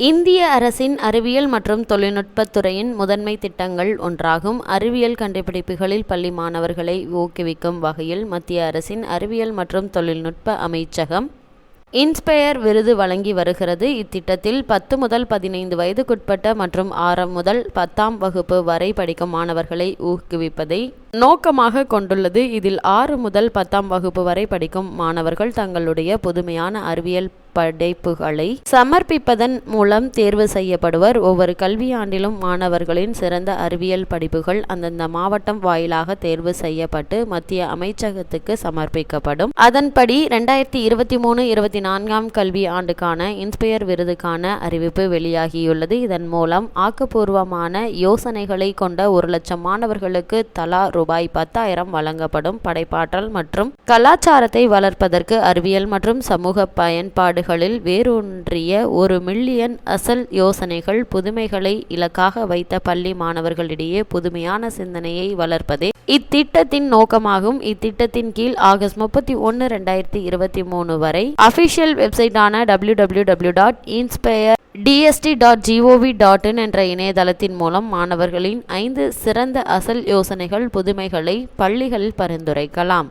இந்திய அரசின் அறிவியல் மற்றும் தொழில்நுட்பத் துறையின் முதன்மை திட்டங்கள் ஒன்றாகும். அறிவியல் கண்டுபிடிப்புகளில் பள்ளி மாணவர்களை ஊக்குவிக்கும் வகையில் மத்திய அரசின் அறிவியல் மற்றும் தொழில்நுட்ப அமைச்சகம் இன்ஸ்பயர் விருது வழங்கி வருகிறது. இத்திட்டத்தில் 10 முதல் 15 வயதுக்குட்பட்ட மற்றும் 6 முதல் 10ஆம் வகுப்பு வரை படிக்கும் மாணவர்களை ஊக்குவிப்பதை நோக்கமாக கொண்டுள்ளது. இதில் 6 முதல் 10ஆம் வகுப்பு வரை படிக்கும் மாணவர்கள் தங்களுடைய புதுமையான அறிவியல் படைப்புகளை சமர்ப்பிப்பதன் மூலம் தேர்வு செய்யப்படுவர். ஒவ்வொரு கல்வியாண்டிலும் மாணவர்களின் சிறந்த அறிவியல் படிப்புகள் அந்தந்த மாவட்டம் வாயிலாக தேர்வு செய்யப்பட்டு மத்திய அமைச்சகத்துக்கு சமர்ப்பிக்கப்படும். அதன்படி 2023-24ஆம் கல்வி ஆண்டுக்கான இன்ஸ்பயர் விருதுக்கான அறிவிப்பு வெளியாகியுள்ளது. இதன் மூலம் ஆக்கப்பூர்வமான யோசனைகளை கொண்ட 1 லட்சம் மாணவர்களுக்கு தலா ரூபாய் 10,000 வழங்கப்படும். படைப்பாற்றல் மற்றும் கலாச்சாரத்தை வளர்ப்பதற்கு அறிவியல் மற்றும் சமூக பயன்பாடுகளில் வேரூன்றிய 1 மில்லியன் அசல் யோசனைகள் புதுமைகளை இலக்காக வைத்த பள்ளி மாணவர்களிடையே புதுமையான சிந்தனையை வளர்ப்பதே இத்திட்டத்தின் நோக்கமாகும். இத்திட்டத்தின் கீழ் ஆகஸ்ட் 31, 2023 வரை அபிஷியல் வெப்சைட்டான www.inspiredst.gov.in என்ற இணையதளத்தின் மூலம் மாணவர்களின் 5 சிறந்த அசல் யோசனைகள் புதுமைகளை பள்ளிகளில் பரிந்துரைக்கலாம்.